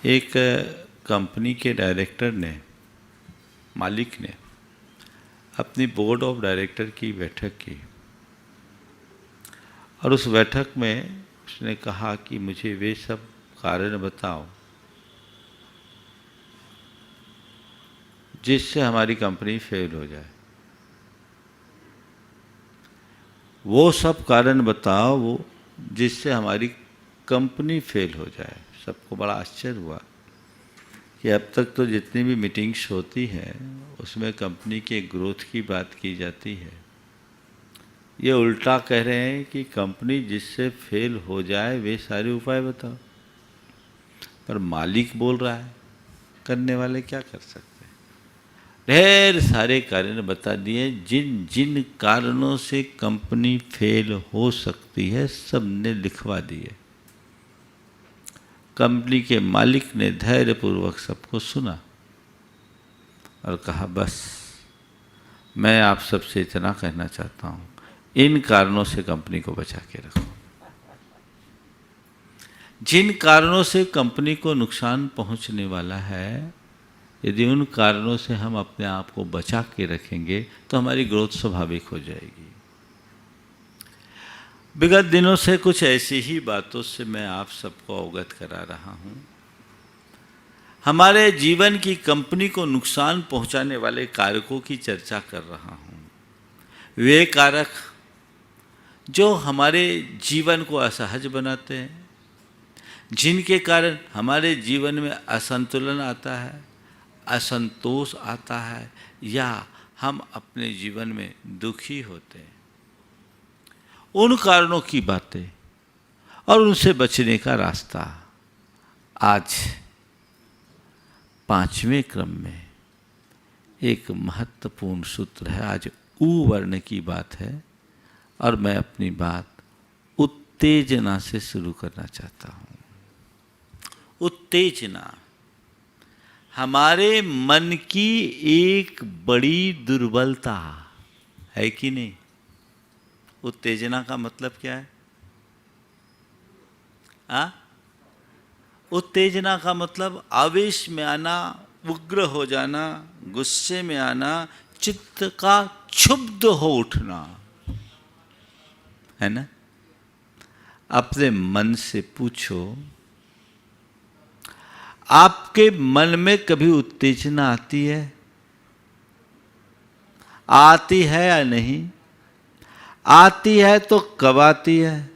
एक कंपनी के डायरेक्टर ने, मालिक ने अपनी बोर्ड ऑफ डायरेक्टर की बैठक की और उस बैठक में उसने कहा कि मुझे वे सब कारण बताओ जिससे हमारी कंपनी फेल हो जाए। वो सब कारण बताओ वो जिससे हमारी कंपनी फेल हो जाए। सबको बड़ा आश्चर्य हुआ कि अब तक तो जितनी भी मीटिंग्स होती हैं उसमें कंपनी के ग्रोथ की बात की जाती है। ये उल्टा कह रहे हैं कि कंपनी जिससे फेल हो जाए वे सारे उपाय बताओ। पर मालिक बोल रहा है, करने वाले क्या कर सकते हैं। ढेर सारे कारण बता दिए, जिन जिन कारणों से कंपनी फेल हो सकती है सबने लिखवा दिए। कंपनी के मालिक ने धैर्यपूर्वक सबको सुना और कहा, बस मैं आप सबसे इतना कहना चाहता हूँ, इन कारणों से कंपनी को बचा के रखो। जिन कारणों से कंपनी को नुकसान पहुंचने वाला है, यदि उन कारणों से हम अपने आप को बचा के रखेंगे तो हमारी ग्रोथ स्वाभाविक हो जाएगी। विगत दिनों से कुछ ऐसी ही बातों से मैं आप सबको अवगत करा रहा हूं। हमारे जीवन की कंपनी को नुकसान पहुंचाने वाले कारकों की चर्चा कर रहा हूं। वे कारक जो हमारे जीवन को असहज बनाते हैं, जिनके कारण हमारे जीवन में असंतुलन आता है, असंतोष आता है या हम अपने जीवन में दुखी होते हैं, उन कारणों की बातें और उनसे बचने का रास्ता आज 5वें क्रम में एक महत्वपूर्ण सूत्र है। आज ऊ वर्ण की बात है और मैं अपनी बात उत्तेजना से शुरू करना चाहता हूँ। उत्तेजना हमारे मन की एक बड़ी दुर्बलता है कि नहीं। उत्तेजना का मतलब क्या है? उत्तेजना का मतलब आवेश में आना, उग्र हो जाना, गुस्से में आना, चित्त का क्षुब्ध हो उठना, है ना। अपने मन से पूछो, आपके मन में कभी उत्तेजना आती है? आती है या नहीं? आती है तो कब आती है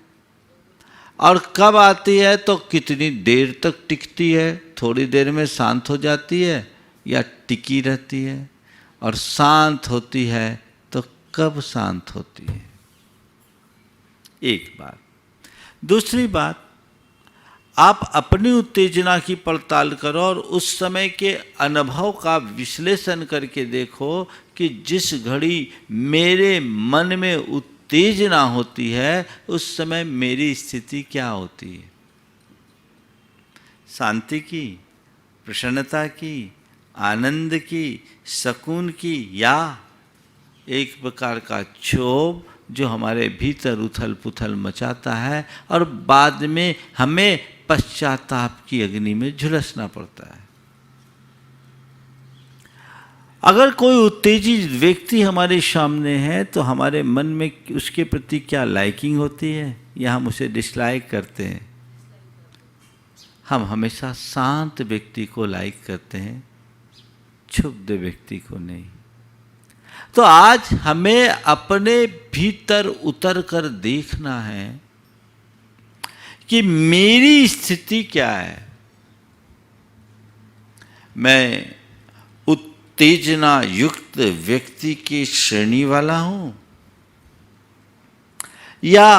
और कब आती है तो कितनी देर तक टिकती है? थोड़ी देर में शांत हो जाती है या टिकी रहती है? और शांत होती है तो कब शांत होती है? एक बात। दूसरी बात, आप अपनी उत्तेजना की पड़ताल करो और उस समय के अनुभव का विश्लेषण करके देखो कि जिस घड़ी मेरे मन में उत्तेजना होती है उस समय मेरी स्थिति क्या होती है। शांति की, प्रसन्नता की, आनंद की, सुकून की, या एक प्रकार का क्षोभ जो हमारे भीतर उथल पुथल मचाता है और बाद में हमें पश्चाताप की अग्नि में झुलसना पड़ता है। अगर कोई उत्तेजित व्यक्ति हमारे सामने है तो हमारे मन में उसके प्रति क्या लाइकिंग होती है या हम उसे डिसलाइक करते हैं? हम हमेशा शांत व्यक्ति को लाइक करते हैं, क्षुब्ध व्यक्ति को नहीं। तो आज हमें अपने भीतर उतर कर देखना है कि मेरी स्थिति क्या है। मैं उत्तेजना युक्त व्यक्ति की श्रेणी वाला हूं या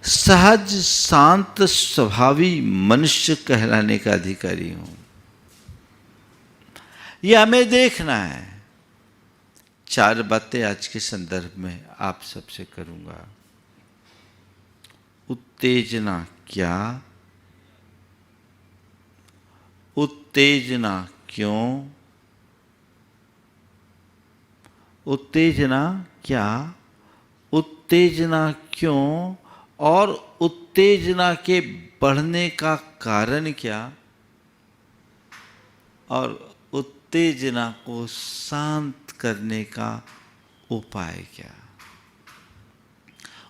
सहज शांत स्वभावी मनुष्य कहलाने का अधिकारी हूं? यह हमें देखना है। 4 बातें आज के संदर्भ में आप सबसे करूंगा। उत्तेजना क्या? उत्तेजना क्यों? उत्तेजना क्या? उत्तेजना क्यों? और उत्तेजना के बढ़ने का कारण क्या? और उत्तेजना को शांत करने का उपाय क्या?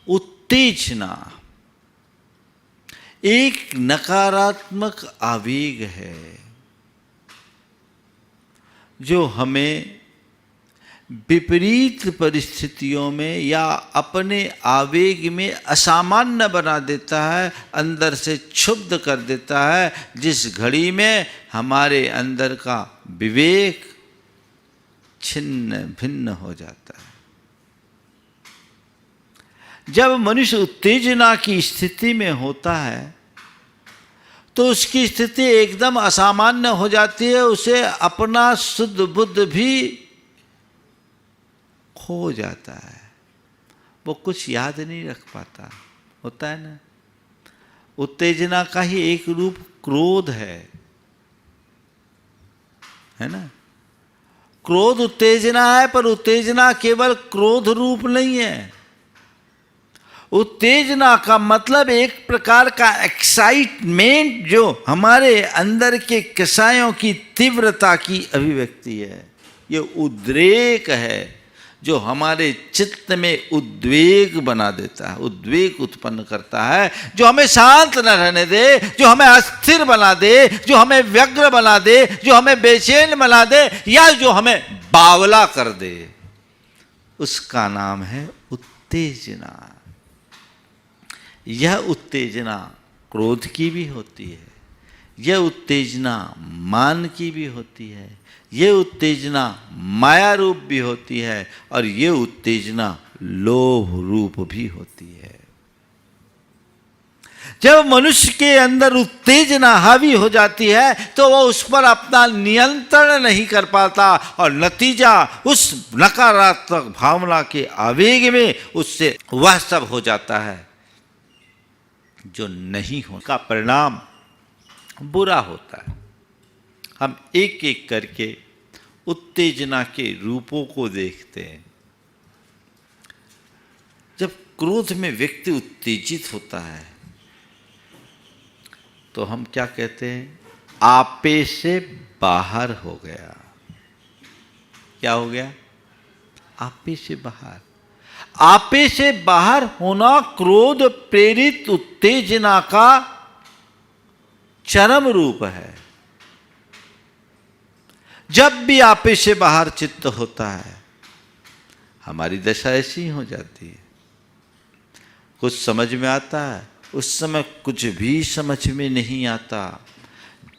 उत्तेजना एक नकारात्मक आवेग है जो हमें विपरीत परिस्थितियों में या अपने आवेग में असामान्य बना देता है, अंदर से क्षुब्ध कर देता है, जिस घड़ी में हमारे अंदर का विवेक छिन्न भिन्न हो जाता है। जब मनुष्य उत्तेजना की स्थिति में होता है तो उसकी स्थिति एकदम असामान्य हो जाती है, उसे अपना शुद्ध बुद्ध भी खो जाता है, वो कुछ याद नहीं रख पाता। होता है ना, उत्तेजना का ही एक रूप क्रोध है ना। क्रोध उत्तेजना है, पर उत्तेजना केवल क्रोध रूप नहीं है। उत्तेजना का मतलब एक प्रकार का एक्साइटमेंट जो हमारे अंदर के कषायों की तीव्रता की अभिव्यक्ति है। ये उद्रेक है जो हमारे चित्त में उद्वेग बना देता है, उद्वेग उत्पन्न करता है, जो हमें शांत न रहने दे, जो हमें अस्थिर बना दे, जो हमें व्यग्र बना दे, जो हमें बेचैन बना दे, या जो हमें बावला कर दे। उसका नाम है उत्तेजना। यह उत्तेजना क्रोध की भी होती है, यह उत्तेजना मान की भी होती है, यह उत्तेजना माया रूप भी होती है, और यह उत्तेजना लोभ रूप भी होती है। जब मनुष्य के अंदर उत्तेजना हावी हो जाती है तो वह उस पर अपना नियंत्रण नहीं कर पाता, और नतीजा उस नकारात्मक भावना के आवेग में उससे वह सब हो जाता है जो नहीं हो, का परिणाम बुरा होता है। हम एक एक करके उत्तेजना के रूपों को देखते हैं। जब क्रोध में व्यक्ति उत्तेजित होता है तो हम क्या कहते हैं? आपे से बाहर हो गया। क्या हो गया? आपे से बाहर। आपे से बाहर होना क्रोध प्रेरित उत्तेजना का चरम रूप है। जब भी आपे से बाहर चित्त होता है हमारी दशा ऐसी हो जाती है। कुछ समझ में आता है, उस समय कुछ भी समझ में नहीं आता।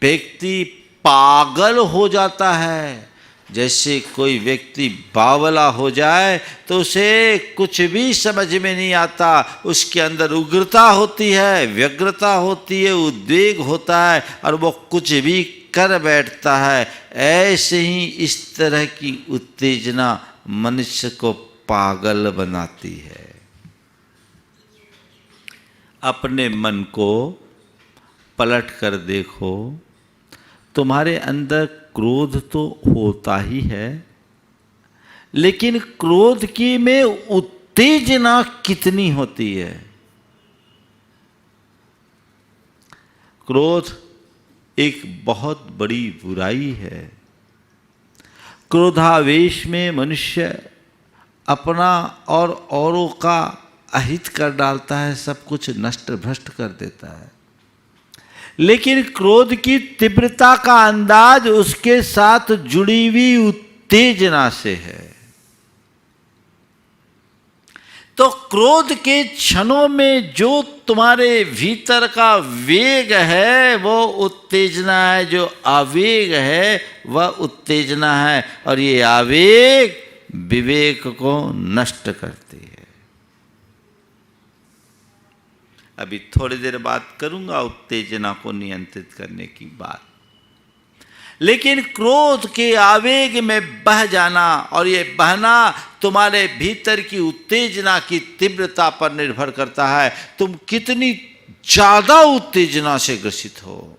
व्यक्ति पागल हो जाता है। जैसे कोई व्यक्ति बावला हो जाए तो उसे कुछ भी समझ में नहीं आता। उसके अंदर उग्रता होती है, व्यग्रता होती है, उद्वेग होता है, और वो कुछ भी कर बैठता है। ऐसे ही इस तरह की उत्तेजना मनुष्य को पागल बनाती है। अपने मन को पलट कर देखो, तुम्हारे अंदर क्रोध तो होता ही है, लेकिन क्रोध की में उत्तेजना कितनी होती है? क्रोध एक बहुत बड़ी बुराई है। क्रोधावेश में मनुष्य अपना और औरों का अहित कर डालता है, सब कुछ नष्ट भ्रष्ट कर देता है। लेकिन क्रोध की तीव्रता का अंदाज उसके साथ जुड़ी हुई उत्तेजना से है। तो क्रोध के क्षणों में जो तुम्हारे भीतर का वेग है वो उत्तेजना है, जो आवेग है वह उत्तेजना है, और ये आवेग विवेक को नष्ट करती है। अभी थोड़ी देर बात करूंगा उत्तेजना को नियंत्रित करने की बात। लेकिन क्रोध के आवेग में बह जाना, और ये बहना तुम्हारे भीतर की उत्तेजना की तीव्रता पर निर्भर करता है। तुम कितनी ज्यादा उत्तेजना से ग्रसित हो।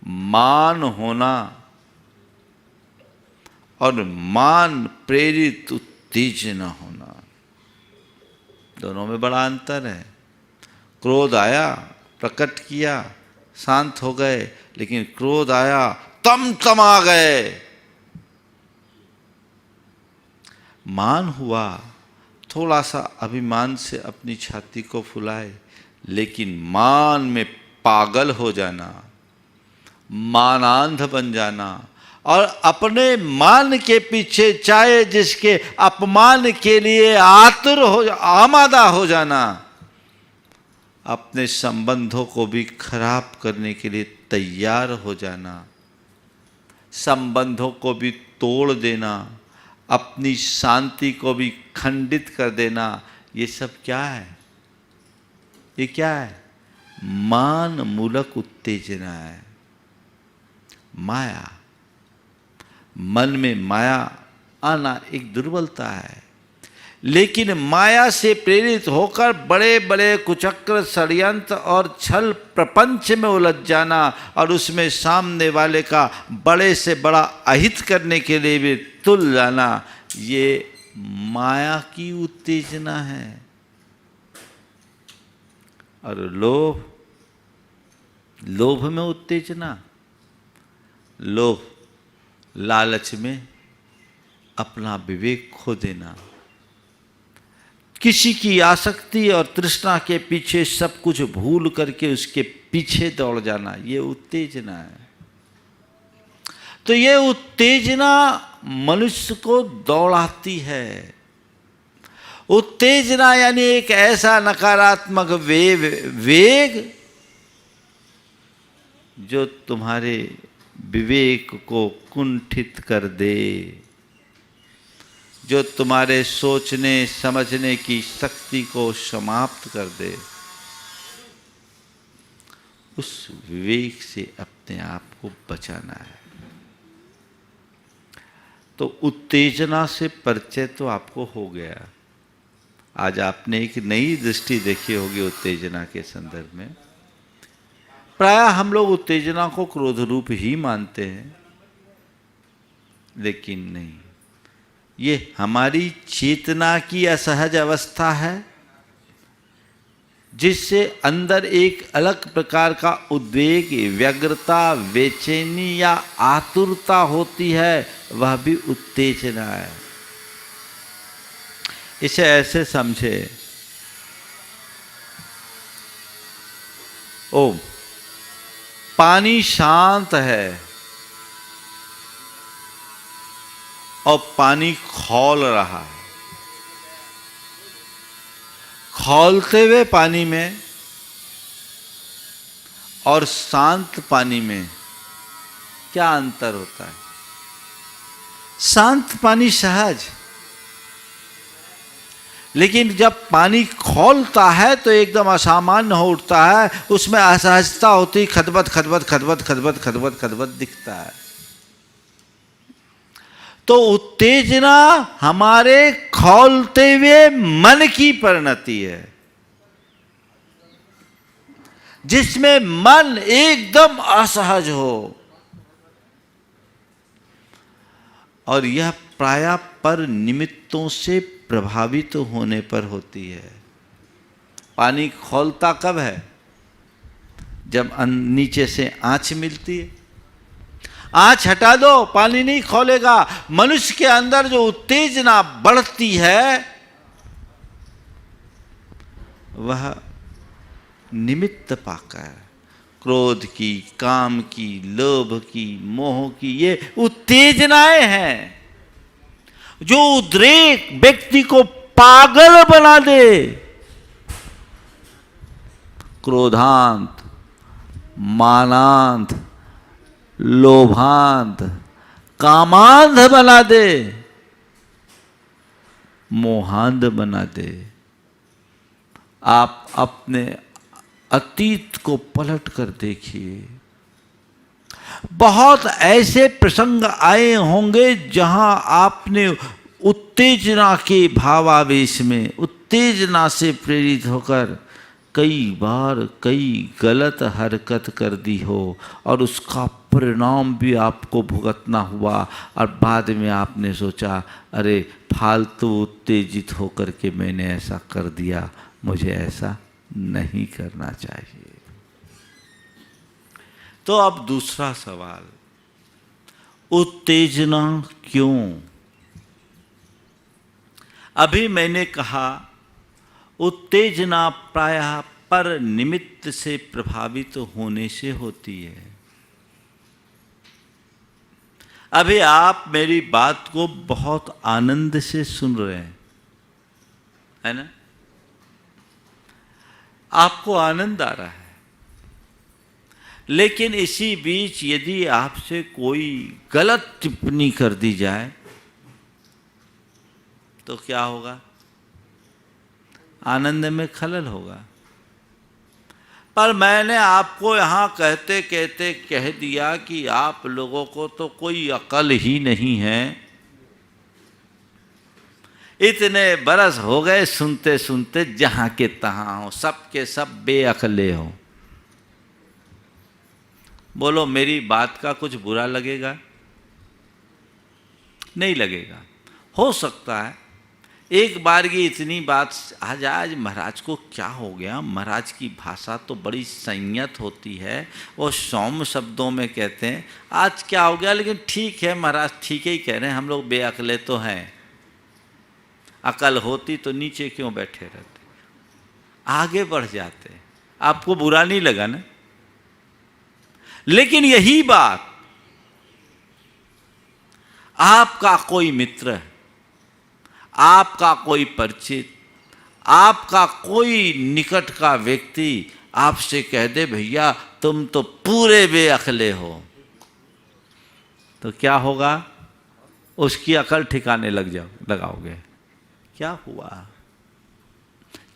मान होना और मान प्रेरित उत्तेजना होना, दोनों में बड़ा अंतर है। क्रोध आया, प्रकट किया, शांत हो गए, लेकिन क्रोध आया तमा गए। मान हुआ, थोड़ा सा अभिमान से अपनी छाती को फुलाए, लेकिन मान में पागल हो जाना, मानांध बन जाना और अपने मान के पीछे चाहे जिसके अपमान के लिए आतुर हो, आमादा हो जाना, अपने संबंधों को भी खराब करने के लिए तैयार हो जाना, संबंधों को भी तोड़ देना, अपनी शांति को भी खंडित कर देना, ये सब क्या है? ये क्या है? मान मूलक उत्तेजना है, माया। मन में माया आना एक दुर्बलता है, लेकिन माया से प्रेरित होकर बड़े बड़े कुचक्र, षड्यंत्र और छल प्रपंच में उलझ जाना और उसमें सामने वाले का बड़े से बड़ा अहित करने के लिए भी तुल जाना, ये माया की उत्तेजना है। और लोभ, लोभ में उत्तेजना, लोभ लालच में अपना विवेक खो देना, किसी की आसक्ति और तृष्णा के पीछे सब कुछ भूल करके उसके पीछे दौड़ जाना, ये उत्तेजना है। तो ये उत्तेजना मनुष्य को दौड़ाती है। उत्तेजना यानी एक ऐसा नकारात्मक वेग जो तुम्हारे विवेक को कुंठित कर दे, जो तुम्हारे सोचने समझने की शक्ति को समाप्त कर दे। उस विवेक से अपने आप को बचाना है। तो उत्तेजना से परिचय तो आपको हो गया। आज आपने एक नई दृष्टि देखी होगी उत्तेजना के संदर्भ में। प्रायः हम लोग उत्तेजना को क्रोध रूप ही मानते हैं, लेकिन नहीं, ये हमारी चेतना की असहज अवस्था है, जिससे अंदर एक अलग प्रकार का उद्वेग, व्यग्रता, बेचैनी या आतुरता होती है, वह भी उत्तेजना है। इसे ऐसे समझे, ओ पानी शांत है और पानी खौल रहा है। खौलते हुए पानी में और शांत पानी में क्या अंतर होता है? शांत पानी सहज, लेकिन जब पानी खौलता है तो एकदम असामान्य हो उठता है, उसमें असहजता होती, खदबद खदबद खदबद खदबद खदबद खदबद दिखता है। तो उत्तेजना हमारे खौलते हुए मन की परिणति है, जिसमें मन एकदम असहज हो, और यह प्रायः पर निमित्तों से प्रभावित होने पर होती है। पानी खौलता कब है? जब नीचे से आँच मिलती है। आँच हटा दो, पानी नहीं खौलेगा। मनुष्य के अंदर जो उत्तेजना बढ़ती है, वह निमित्त पाकर क्रोध की, काम की, लोभ की, मोह की, ये उत्तेजनाएं हैं जो उद्रेक व्यक्ति को पागल बना दे। क्रोधांत, मानांत, लोभांत, कामांध बना दे, मोहांध बना दे। आप अपने अतीत को पलट कर देखिए, बहुत ऐसे प्रसंग आए होंगे जहां आपने उत्तेजना के भावावेश में, उत्तेजना से प्रेरित होकर कई बार कई गलत हरकत कर दी हो और उसका परिणाम भी आपको भुगतना हुआ, और बाद में आपने सोचा, अरे फालतू उत्तेजित होकर के मैंने ऐसा कर दिया, मुझे ऐसा नहीं करना चाहिए। तो अब दूसरा सवाल, उत्तेजना क्यों? अभी मैंने कहा उत्तेजना प्रायः पर निमित्त से प्रभावित होने से होती है। अभी आप मेरी बात को बहुत आनंद से सुन रहे हैं, है ना? आपको आनंद आ रहा है, लेकिन इसी बीच यदि आपसे कोई गलत टिप्पणी कर दी जाए तो क्या होगा? आनंद में खलल होगा। पर मैंने आपको यहाँ कहते कहते कह दिया कि आप लोगों को तो कोई अकल ही नहीं है। इतने बरस हो गए सुनते सुनते, जहाँ के तहाँ हो, सब के सब बेअकले हो। बोलो मेरी बात का कुछ बुरा लगेगा? नहीं लगेगा। हो सकता है एक बार की इतनी बात आज महाराज को क्या हो गया, महाराज की भाषा तो बड़ी संयत होती है, वो सौम्य शब्दों में कहते हैं आज क्या हो गया, लेकिन ठीक है महाराज, ठीक ही कह रहे हैं, हम लोग बेअकले तो हैं, अकल होती तो नीचे क्यों बैठे रहते, आगे बढ़ जाते। आपको बुरा नहीं लगा ना? लेकिन यही बात आपका कोई मित्र, आपका कोई परिचित, आपका कोई निकट का व्यक्ति आपसे कह दे भैया तुम तो पूरे बेअकले हो, तो क्या होगा? उसकी अकल ठिकाने लगाओगे। क्या हुआ?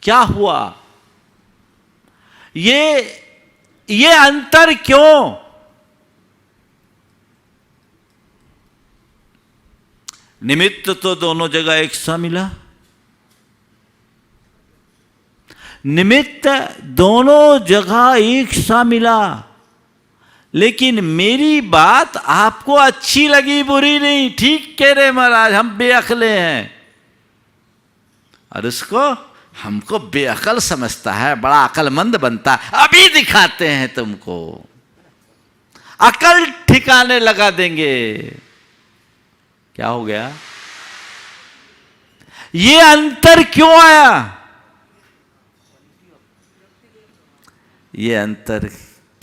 क्या हुआ? ये अंतर क्यों? निमित्त तो दोनों जगह एक सा मिला, निमित्त दोनों जगह एक सा मिला, लेकिन मेरी बात आपको अच्छी लगी, बुरी नहीं। ठीक कह रहे महाराज, हम बेअकले हैं, और उसको हमको बेअकल समझता है, बड़ा अकलमंद बनता है। अभी दिखाते हैं तुमको, अकल ठिकाने लगा देंगे। क्या हो गया? ये अंतर क्यों आया? ये अंतर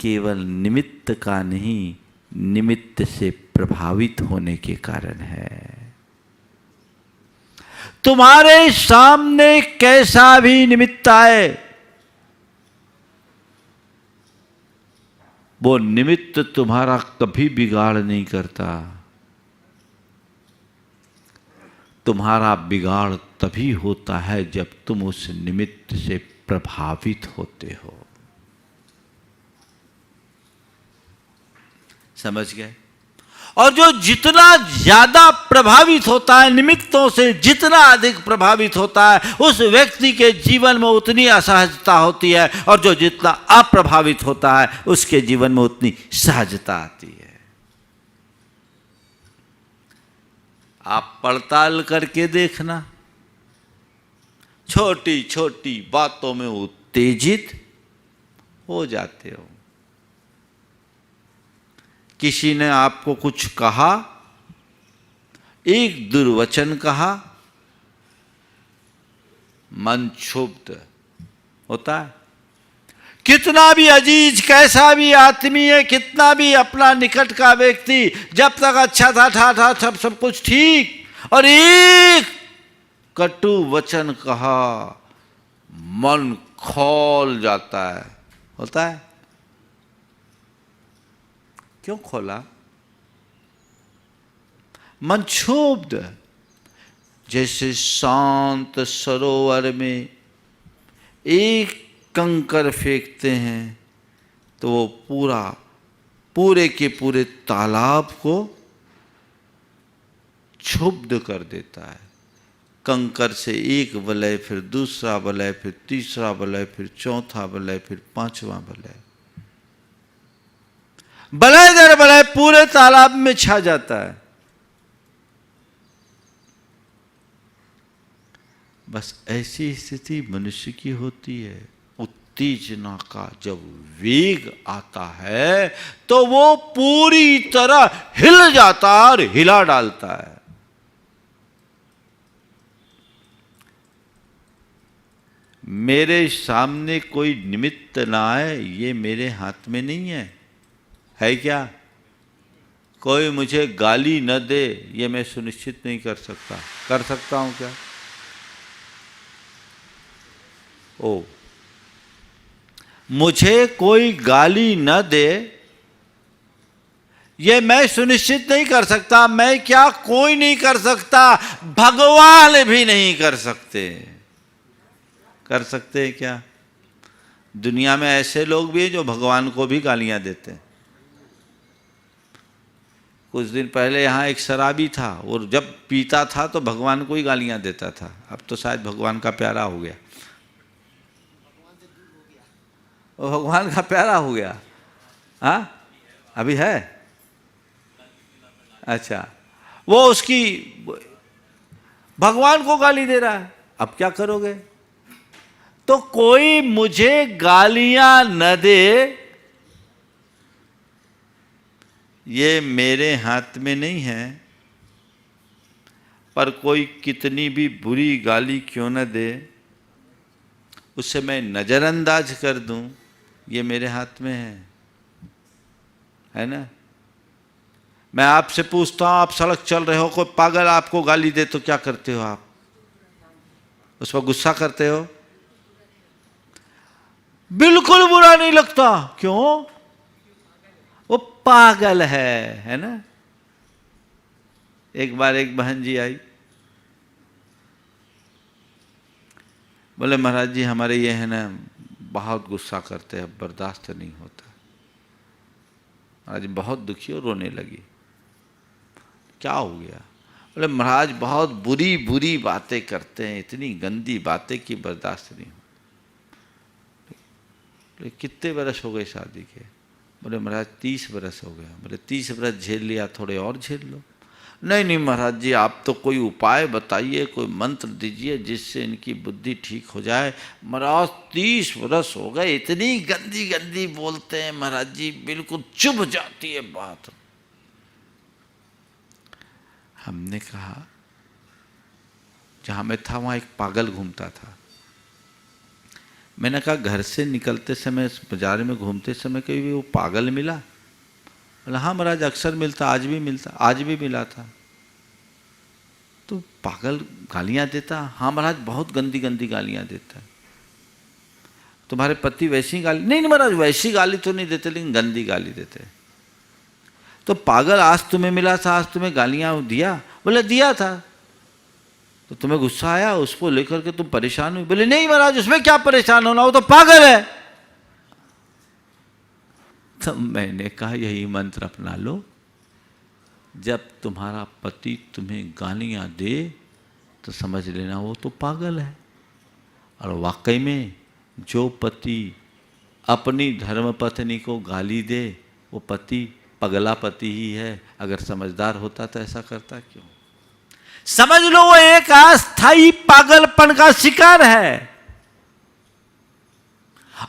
केवल निमित्त का नहीं, निमित्त से प्रभावित होने के कारण है। तुम्हारे सामने कैसा भी निमित्त आए, वो निमित्त तुम्हारा कभी बिगाड़ नहीं करता। तुम्हारा बिगाड़ तभी होता है जब तुम उस निमित्त से प्रभावित होते हो। समझ गए? और जो जितना ज्यादा प्रभावित होता है निमित्तों से, जितना अधिक प्रभावित होता है, उस व्यक्ति के जीवन में उतनी असहजता होती है, और जो जितना अप्रभावित होता है उसके जीवन में उतनी सहजता आती है। आप पड़ताल करके देखना, छोटी छोटी बातों में उत्तेजित हो जाते हो। किसी ने आपको कुछ कहा, एक दुर्वचन कहा, मन क्षुब्ध होता है। कितना भी अजीज, कैसा भी आत्मीय, कितना भी अपना निकट का व्यक्ति, जब तक अच्छा था सब कुछ ठीक, और एक कटु वचन कहा, मन खौल जाता है। होता है? क्यों खोला? मन क्षुब्ध। जैसे शांत सरोवर में एक कंकर फेंकते हैं तो वो पूरे के पूरे तालाब को क्षुब्ध कर देता है। कंकर से एक वलय, फिर दूसरा वलय, फिर तीसरा वलय, फिर चौथा वलय, फिर पांचवा वलय, वलय दर वलय पूरे तालाब में छा जाता है। बस ऐसी स्थिति मनुष्य की होती है। उत्तेजना का जब वेग आता है तो वो पूरी तरह हिल जाता है और हिला डालता है। मेरे सामने कोई निमित्त ना आए, ये मेरे हाथ में नहीं है क्या? कोई मुझे गाली न दे, ये मैं सुनिश्चित नहीं कर सकता। कर सकता हूं क्या? ओ, मुझे कोई गाली न दे, ये मैं सुनिश्चित नहीं कर सकता। मैं क्या, कोई नहीं कर सकता, भगवान भी नहीं कर सकते। कर सकते हैं क्या? दुनिया में ऐसे लोग भी हैं जो भगवान को भी गालियां देते हैं। कुछ दिन पहले यहाँ एक शराबी था और जब पीता था तो भगवान को ही गालियां देता था। अब तो शायद भगवान का प्यारा हो गया, वो भगवान का प्यारा हो गया। हाँ, अभी है? अच्छा, वो उसकी भगवान को गाली दे रहा है। अब क्या करोगे? तो कोई मुझे गालियां न दे, ये मेरे हाथ में नहीं है। पर कोई कितनी भी बुरी गाली क्यों न दे, उसे मैं नजरअंदाज कर दूं, ये मेरे हाथ में है ना? मैं आपसे पूछता हूं, आप सड़क चल रहे हो, कोई पागल आपको गाली दे तो क्या करते हो आप? उस पर गुस्सा करते हो? बिल्कुल बुरा नहीं लगता। क्यों? वो पागल है ना? एक बार एक बहन जी आई, बोले महाराज जी हमारे ये है ना बहुत गुस्सा करते हैं, बर्दाश्त नहीं होता। महाराज बहुत दुखी और रोने लगी। क्या हो गया? बोले महाराज बहुत बुरी बुरी बातें करते हैं, इतनी गंदी बातें कि बर्दाश्त नहीं हो। कितने बरस हो गए शादी के? बोले महाराज 30 बरस हो गया। बोले 30 बरस झेल लिया, थोड़े और झेल लो। नहीं नहीं महाराज जी, आप तो कोई उपाय बताइए, कोई मंत्र दीजिए जिससे इनकी बुद्धि ठीक हो जाए। महाराज 30 बरस हो गए, इतनी गंदी गंदी बोलते हैं महाराज जी, बिल्कुल चुभ जाती है बात। हमने कहा, जहां मैं था वहां एक पागल घूमता था। मैंने कहा घर से निकलते समय, बाजार में घूमते समय कभी भी वो पागल मिला? बोला हाँ महाराज अक्सर मिलता, आज भी मिलता, आज भी मिला था। तो पागल गालियां देता? हाँ महाराज बहुत गंदी गंदी गालियां देता है। तुम्हारे पति वैसी गाली? नहीं नहीं महाराज वैसी गाली तो नहीं देते, लेकिन गंदी गाली देते। तो पागल आज तुम्हें मिला था, आज तुम्हें गालियां दिया? बोले दिया था। तो तुम्हें गुस्सा आया, उसको लेकर के तुम परेशान हुई? बोले नहीं महाराज उसमें क्या परेशान होना, वो तो पागल है। तो मैंने कहा यही मंत्र अपना लो, जब तुम्हारा पति तुम्हें गालियां दे तो समझ लेना वो तो पागल है। और वाकई में जो पति अपनी धर्मपत्नी को गाली दे वो पति पगला पति ही है। अगर समझदार होता तो ऐसा करता क्यों? समझ लो वो एक अस्थाई पागलपन का शिकार है।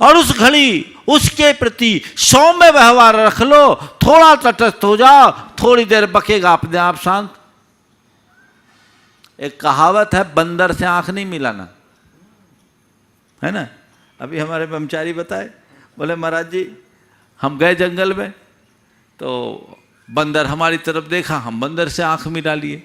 और उस घड़ी उसके प्रति सौम्य व्यवहार रख लो, थोड़ा तटस्थ हो जाओ, थोड़ी देर बकेगा अपने आप शांत। एक कहावत है, बंदर से आंख नहीं मिलाना, है ना? अभी हमारे ब्रह्मचारी बताए, बोले महाराज जी हम गए जंगल में तो बंदर हमारी तरफ देखा, हम बंदर से आंख मिला लिए,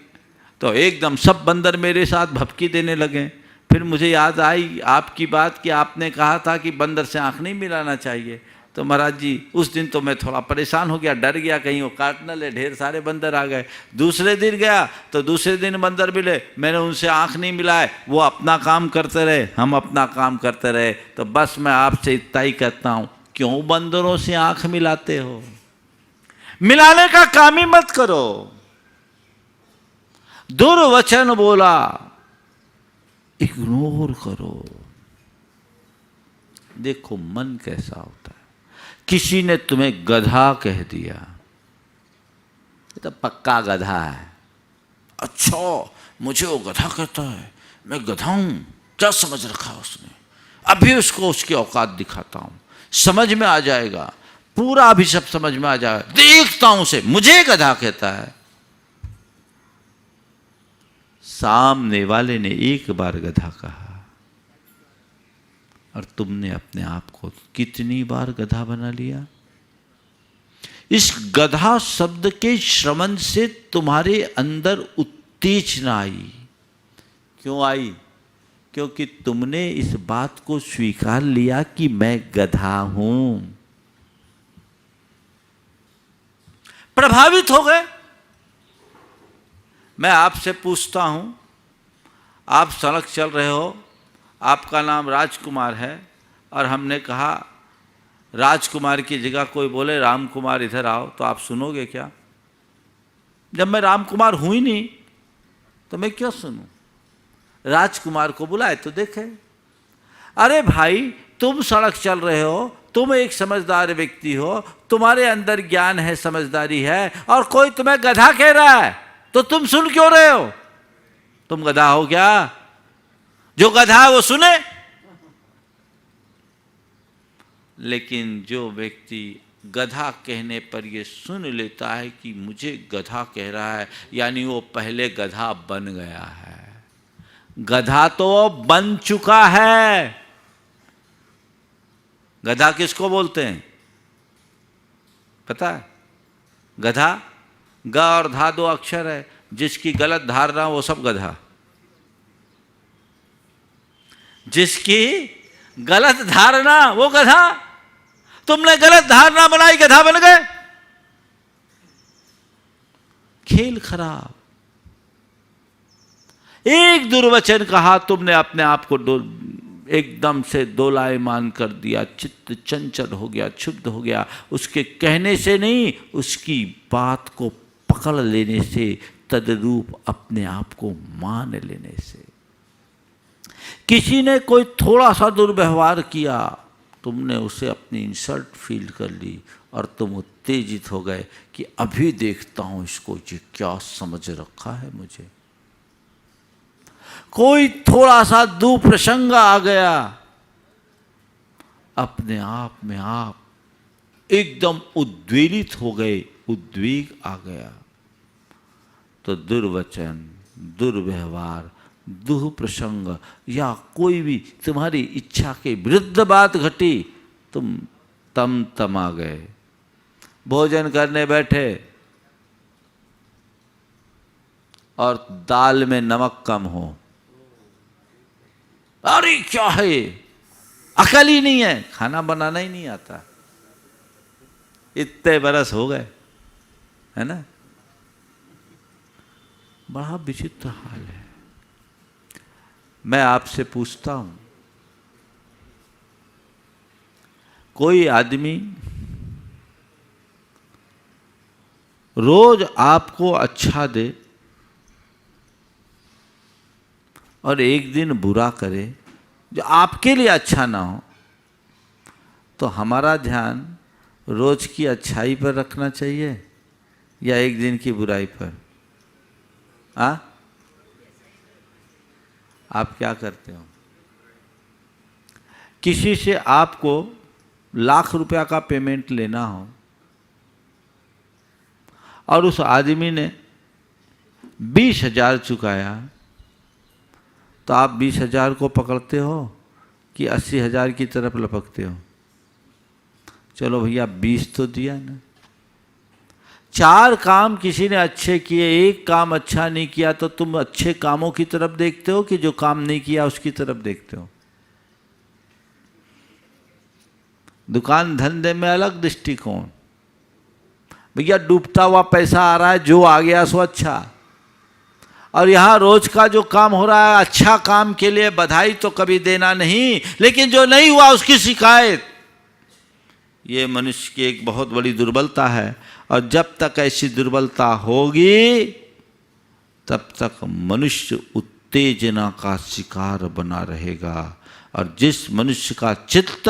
तो एकदम सब बंदर मेरे साथ भपकी देने लगे। फिर मुझे याद आई आपकी बात कि आपने कहा था कि बंदर से आंख नहीं मिलाना चाहिए। तो महाराज जी उस दिन तो मैं थोड़ा परेशान हो गया, डर गया कहीं वो काट न ले, ढेर सारे बंदर आ गए। दूसरे दिन गया तो दूसरे दिन बंदर मिले, मैंने उनसे आंख नहीं मिलाए, वो अपना काम करते रहे, हम अपना काम करते रहे। तो बस मैं आपसे इतना ही कहता हूँ, क्यों बंदरों से आंख मिलाते हो? मिलाने का काम ही मत करो। दुर्वचन बोला इग्नोर करो। देखो मन कैसा होता है। किसी ने तुम्हें गधा कह दिया, ये तो पक्का गधा है। अच्छा मुझे वो गधा कहता है, मैं गधा हूं, क्या समझ रखा उसने? अभी उसको उसकी औकात दिखाता हूं, समझ में आ जाएगा, पूरा अभी सब समझ में आ जाएगा, देखता हूं उसे, मुझे गधा कहता है। सामने वाले ने एक बार गधा कहा और तुमने अपने आप को कितनी बार गधा बना लिया। इस गधा शब्द के श्रवण से तुम्हारे अंदर उत्तेजना आई। क्यों आई? क्योंकि तुमने इस बात को स्वीकार लिया कि मैं गधा हूं। प्रभावित हो गए। मैं आपसे पूछता हूं, आप सड़क चल रहे हो, आपका नाम राजकुमार है और हमने कहा राजकुमार की जगह कोई बोले रामकुमार इधर आओ, तो आप सुनोगे क्या? जब मैं रामकुमार हूं ही नहीं तो मैं क्यों सुनूं? राजकुमार को बुलाए तो देखे। अरे भाई, तुम सड़क चल रहे हो, तुम एक समझदार व्यक्ति हो, तुम्हारे अंदर ज्ञान है, समझदारी है, और कोई तुम्हें गधा कह रहा है तो तुम सुन क्यों रहे हो? तुम गधा हो क्या? जो गधा है वो सुने। लेकिन जो व्यक्ति गधा कहने पर ये सुन लेता है कि मुझे गधा कह रहा है, यानी वो पहले गधा बन गया है। गधा तो बन चुका है। गधा किसको बोलते हैं पता है? गधा, ग और धा दो अक्षर है, जिसकी गलत धारणा वो सब गधा। जिसकी गलत धारणा वो गधा। तुमने गलत धारणा बनाई, गधा बन गए। खेल खराब। एक दुर्वचन कहा तुमने, अपने आप को एकदम से दोलायमान कर दिया, चित्त चंचल हो गया, क्षुब्ध हो गया। उसके कहने से नहीं, उसकी बात को पकड़ लेने से, तदरूप अपने आप को मान लेने से। किसी ने कोई थोड़ा सा दुर्व्यवहार किया, तुमने उसे अपनी इंसल्ट फील कर ली और तुम उत्तेजित हो गए कि अभी देखता हूं इसको, ये क्या समझ रखा है मुझे। कोई थोड़ा सा दुप्रसंग आ गया, अपने आप में आप एकदम उद्वेलित हो गए, उद्वेग आ गया। तो दुर्वचन, दुर्व्यवहार, दुप्रसंग या कोई भी तुम्हारी इच्छा के विरुद्ध बात घटी, तुम तमा गए। भोजन करने बैठे और दाल में नमक कम हो, अरे क्या है, अकल ही नहीं है, खाना बनाना ही नहीं आता। इतने बरस हो गए, है ना? बड़ा विचित्र हाल है। मैं आपसे पूछता हूं, कोई आदमी रोज आपको अच्छा दे और एक दिन बुरा करे, जो आपके लिए अच्छा ना हो, तो हमारा ध्यान रोज की अच्छाई पर रखना चाहिए या एक दिन की बुराई पर? आप क्या करते हो? किसी से आपको लाख रुपया का पेमेंट लेना हो और उस आदमी ने 20,000 चुकाया, तो आप 20,000 को पकड़ते हो कि 80,000 की तरफ लपकते हो? चलो भैया 20 तो दिया ना। 4 काम किसी ने अच्छे किए, एक काम अच्छा नहीं किया, तो तुम अच्छे कामों की तरफ देखते हो कि जो काम नहीं किया उसकी तरफ देखते हो? दुकान धंधे में अलग दृष्टिकोण। भैया डूबता हुआ पैसा आ रहा है, जो आ गया सो अच्छा। और यहाँ रोज का जो काम हो रहा है, अच्छा काम के लिए बधाई तो कभी देना नहीं, लेकिन जो नहीं हुआ उसकी शिकायत। ये मनुष्य की एक बहुत बड़ी दुर्बलता है, और जब तक ऐसी दुर्बलता होगी तब तक मनुष्य उत्तेजना का शिकार बना रहेगा। और जिस मनुष्य का चित्त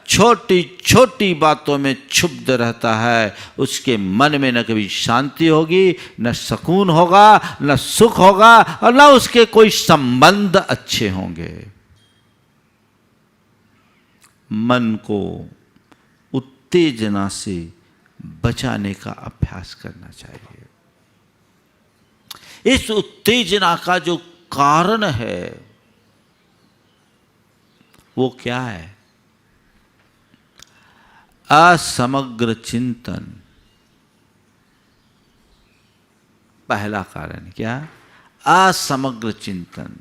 छोटी छोटी बातों में क्षुब्ध रहता है, उसके मन में न कभी शांति होगी, न सुकून होगा, न सुख होगा, और न उसके कोई संबंध अच्छे होंगे। मन को उत्तेजना से बचाने का अभ्यास करना चाहिए। इस उत्तेजना का जो कारण है वो क्या है? असमग्र चिंतन। पहला कारण क्या? असमग्र चिंतन।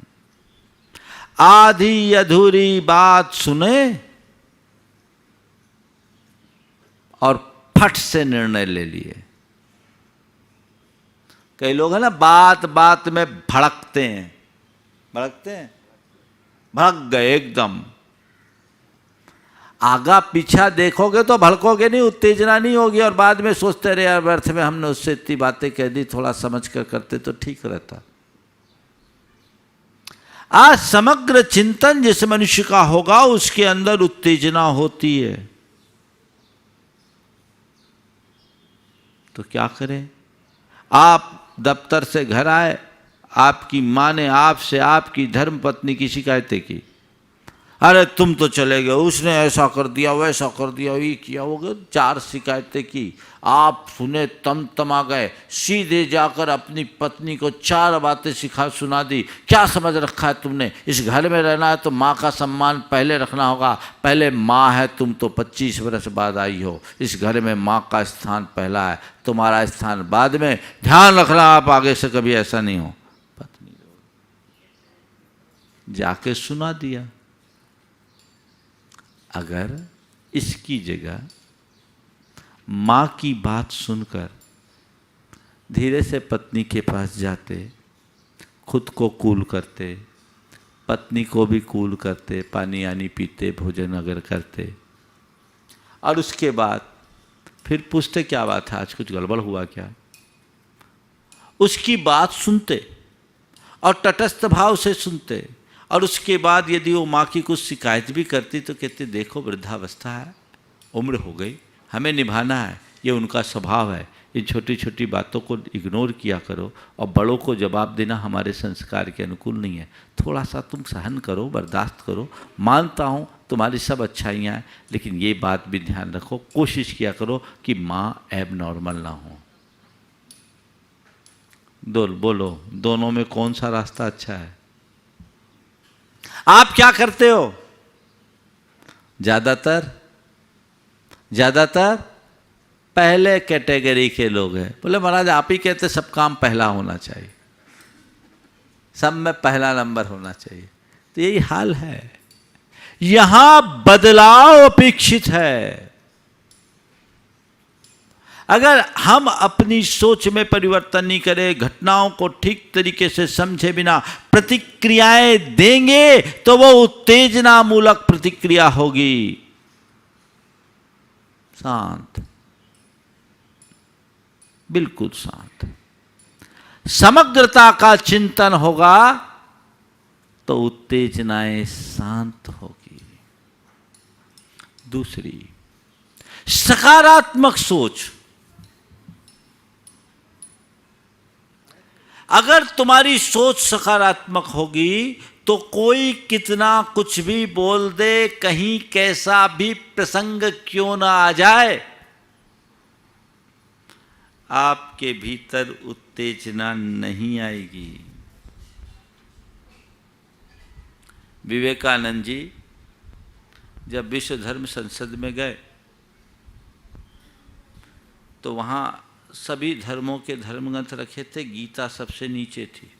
आधी अधूरी बात सुने और फट से निर्णय ले लिए। कई लोग हैं ना, बात बात में भड़कते हैं, भड़क गए एकदम। आगा पीछा देखोगे तो भड़कोगे नहीं, उत्तेजना नहीं होगी, और बाद में सोचते रहे यार व्यर्थ में हमने उससे इतनी बातें कह दी, थोड़ा समझ कर करते तो ठीक रहता। आज समग्र चिंतन जिस मनुष्य का होगा उसके अंदर उत्तेजना होती है। तो क्या करें? आप दफ्तर से घर आए, आपकी माँ ने आपसे आपकी धर्मपत्नी की शिकायतें की, अरे तुम तो चले गए, उसने ऐसा कर दिया, वैसा कर दिया, ये किया, वो गया। 4 शिकायतें की, आप सुने, तमा गए, सीधे जाकर अपनी पत्नी को 4 बातें सुना दी। क्या समझ रखा है तुमने? इस घर में रहना है तो माँ का सम्मान पहले रखना होगा। पहले माँ है, तुम तो 25 वर्ष बाद आई हो। इस घर में माँ का स्थान पहला है, तुम्हारा स्थान बाद में। ध्यान रखना आप आगे से कभी ऐसा नहीं हो। पत्नी जाके सुना दिया। अगर इसकी जगह माँ की बात सुनकर धीरे से पत्नी के पास जाते, खुद को कूल करते, पत्नी को भी कूल करते, पानी आनी पीते, भोजन अगर करते, और उसके बाद फिर पूछते क्या बात है, आज कुछ गड़बड़ हुआ क्या? उसकी बात सुनते और तटस्थ भाव से सुनते, और उसके बाद यदि वो माँ की कुछ शिकायत भी करती तो कहते देखो वृद्धावस्था है, उम्र हो गई, हमें निभाना है, ये उनका स्वभाव है, इन छोटी छोटी बातों को इग्नोर किया करो, और बड़ों को जवाब देना हमारे संस्कार के अनुकूल नहीं है, थोड़ा सा तुम सहन करो, बर्दाश्त करो, मानता हूँ तुम्हारी सब अच्छाइयाँ हैं, लेकिन ये बात भी ध्यान रखो, कोशिश किया करो कि माँ एब नॉर्मल ना हो। बोलो, दोनों में कौन सा रास्ता अच्छा है? आप क्या करते हो? ज्यादातर पहले कैटेगरी के लोग हैं। बोले महाराज आप ही कहते सब काम पहला होना चाहिए, सब में पहला नंबर होना चाहिए। तो यही हाल है, यहां बदलाव अपेक्षित है। अगर हम अपनी सोच में परिवर्तन नहीं करें, घटनाओं को ठीक तरीके से समझे बिना प्रतिक्रियाएं देंगे तो वो उत्तेजना मूलक प्रतिक्रिया होगी। शांत, बिल्कुल शांत, समग्रता का चिंतन होगा तो उत्तेजनाएं शांत होगी। दूसरी, सकारात्मक सोच। अगर तुम्हारी सोच सकारात्मक होगी तो कोई कितना कुछ भी बोल दे, कहीं कैसा भी प्रसंग क्यों ना आ जाए, आपके भीतर उत्तेजना नहीं आएगी। विवेकानंद जी जब विश्व धर्म संसद में गए तो वहाँ सभी धर्मों के धर्मग्रंथ रखे थे, गीता सबसे नीचे थी।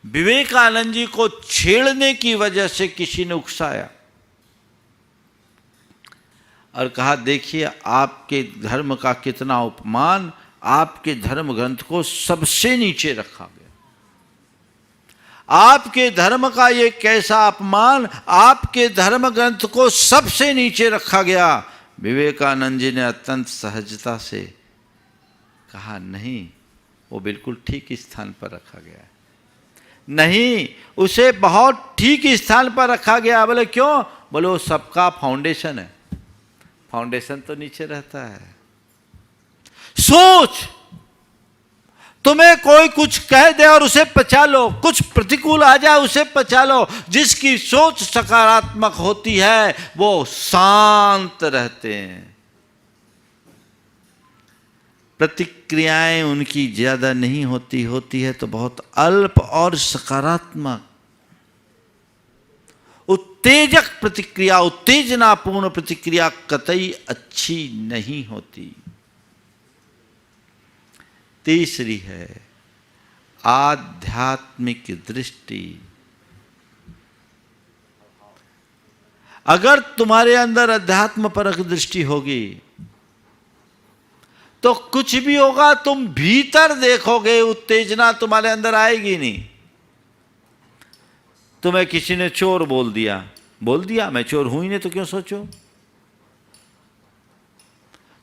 विवेकानंद जी को छेड़ने की वजह से किसी ने उकसाया और कहा देखिए आपके धर्म का कितना अपमान, आपके धर्म ग्रंथ को सबसे नीचे रखा गया, आपके धर्म का ये कैसा अपमान, आपके धर्म ग्रंथ को सबसे नीचे रखा गया। विवेकानंद जी ने अत्यंत सहजता से कहा नहीं, वो बिल्कुल ठीक स्थान पर रखा गया है, नहीं उसे बहुत ठीक स्थान पर रखा गया। बोले क्यों? बोले वो सबका फाउंडेशन है, फाउंडेशन तो नीचे रहता है। सोच तुम्हें कोई कुछ कह दे और उसे पचा लो, कुछ प्रतिकूल आ जाए उसे पचा लो। जिसकी सोच सकारात्मक होती है वो शांत रहते हैं, प्रतिक्रियाएं उनकी ज्यादा नहीं होती, होती है तो बहुत अल्प और सकारात्मक। उत्तेजक प्रतिक्रिया, उत्तेजनापूर्ण प्रतिक्रिया कतई अच्छी नहीं होती। तीसरी है आध्यात्मिक दृष्टि। अगर तुम्हारे अंदर अध्यात्म परक दृष्टि होगी तो कुछ भी होगा तुम भीतर देखोगे, उत्तेजना तुम्हारे अंदर आएगी नहीं। तुम्हें किसी ने चोर बोल दिया, मैं चोर हूं ही नहीं तो क्यों सोचो।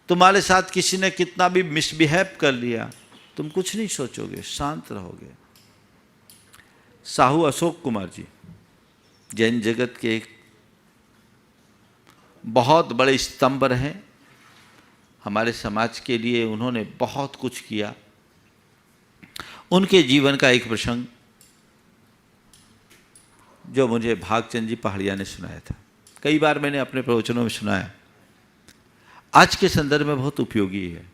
तुम्हारे साथ किसी ने कितना भी मिसबिहेव कर लिया, तुम कुछ नहीं सोचोगे, शांत रहोगे। साहू अशोक कुमार जी जैन जगत के एक बहुत बड़े स्तंभ हैं, हमारे समाज के लिए उन्होंने बहुत कुछ किया। उनके जीवन का एक प्रसंग जो मुझे भागचंद जी पहाड़िया ने सुनाया था, कई बार मैंने अपने प्रवचनों में सुनाया, आज के संदर्भ में बहुत उपयोगी है।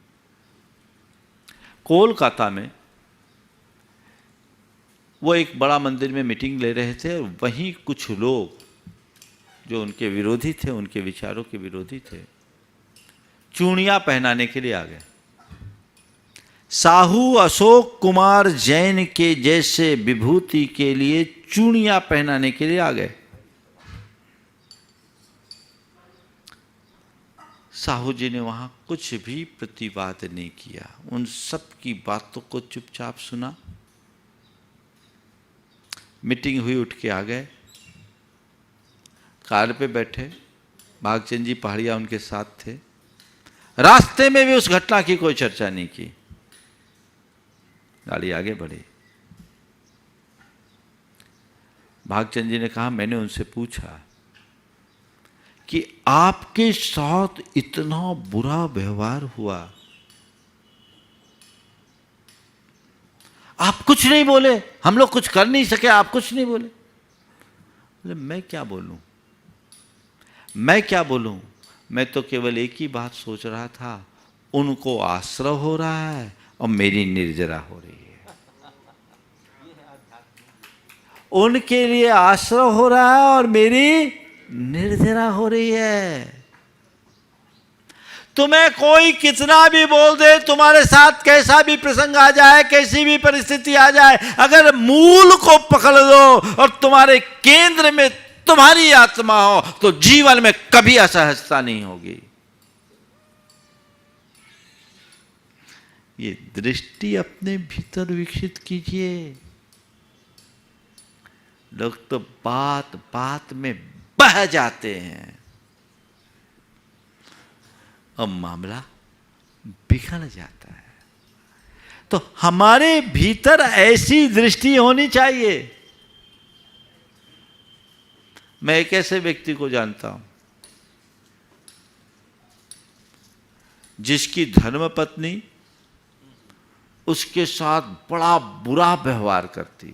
कोलकाता में वो एक बड़ा मंदिर में मीटिंग ले रहे थे और वहीं कुछ लोग जो उनके विरोधी थे, उनके विचारों के विरोधी थे, चूड़ियां पहनाने के लिए आ गए। साहू अशोक कुमार जैन के जैसे विभूति के लिए चूड़ियां पहनाने के लिए आ गए। साहू जी ने वहां कुछ भी प्रतिवाद नहीं किया, उन सब की बातों को चुपचाप सुना। मीटिंग हुई, उठ के आ गए, कार पे बैठे, भागचंद जी पहाड़िया उनके साथ थे। रास्ते में भी उस घटना की कोई चर्चा नहीं की, गाड़ी आगे बढ़ी। भागचंद जी ने कहा, मैंने उनसे पूछा कि आपके साथ इतना बुरा व्यवहार हुआ, आप कुछ नहीं बोले, हम लोग कुछ कर नहीं सके, आप कुछ नहीं बोले। बोले मैं क्या बोलूं, मैं क्या बोलूं, मैं तो केवल एक ही बात सोच रहा था, उनको आश्रय हो रहा है और मेरी निर्जरा हो रही है। उनके लिए आश्रय हो रहा है और मेरी निर्जरा हो रही है। तुम्हें कोई कितना भी बोल दे, तुम्हारे साथ कैसा भी प्रसंग आ जाए, कैसी भी परिस्थिति आ जाए, अगर मूल को पकड़ लो और तुम्हारे केंद्र में तुम्हारी आत्मा हो तो जीवन में कभी असहजता नहीं होगी। ये दृष्टि अपने भीतर विकसित कीजिए। लोग तो बात बात में बह जाते हैं और मामला बिगड़ जाता है। तो हमारे भीतर ऐसी दृष्टि होनी चाहिए। मैं एक ऐसे व्यक्ति को जानता हूं जिसकी धर्मपत्नी उसके साथ बड़ा बुरा व्यवहार करती,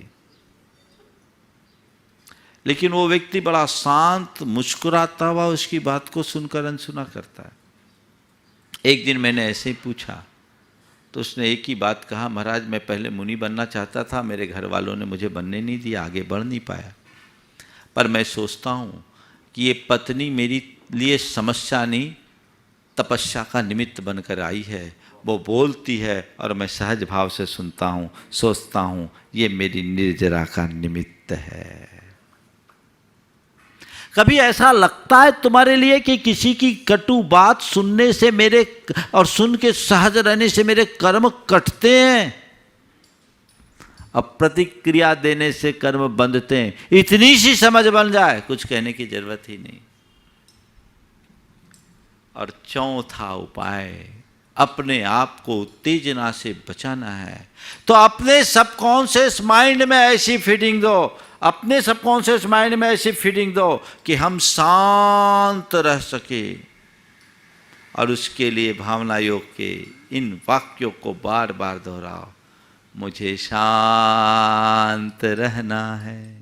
लेकिन वो व्यक्ति बड़ा शांत, मुस्कुराता हुआ उसकी बात को सुनकर अनसुना करता है। एक दिन मैंने ऐसे ही पूछा तो उसने एक ही बात कहा, महाराज मैं पहले मुनि बनना चाहता था, मेरे घर वालों ने मुझे बनने नहीं दिया, आगे बढ़ नहीं पाया, पर मैं सोचता हूँ कि ये पत्नी मेरी लिए समस्या नहीं, तपस्या का निमित्त बनकर आई है। वो बोलती है और मैं सहज भाव से सुनता हूँ, सोचता हूँ ये मेरी निर्जरा का निमित्त है। कभी ऐसा लगता है तुम्हारे लिए कि किसी की कटु बात सुनने से मेरे और सुन के सहज रहने से मेरे कर्म कटते हैं, अब प्रतिक्रिया देने से कर्म बंधते हैं? इतनी सी समझ बन जाए, कुछ कहने की जरूरत ही नहीं। और चौथा उपाय, अपने आप को उत्तेजना से बचाना है तो अपने सबकॉन्शियस माइंड में ऐसी फीडिंग दो, अपने सबकॉन्शियस माइंड में ऐसी फीडिंग दो कि हम शांत रह सके। और उसके लिए भावना योग के इन वाक्यों को बार बार दोहराओ। मुझे शांत रहना है।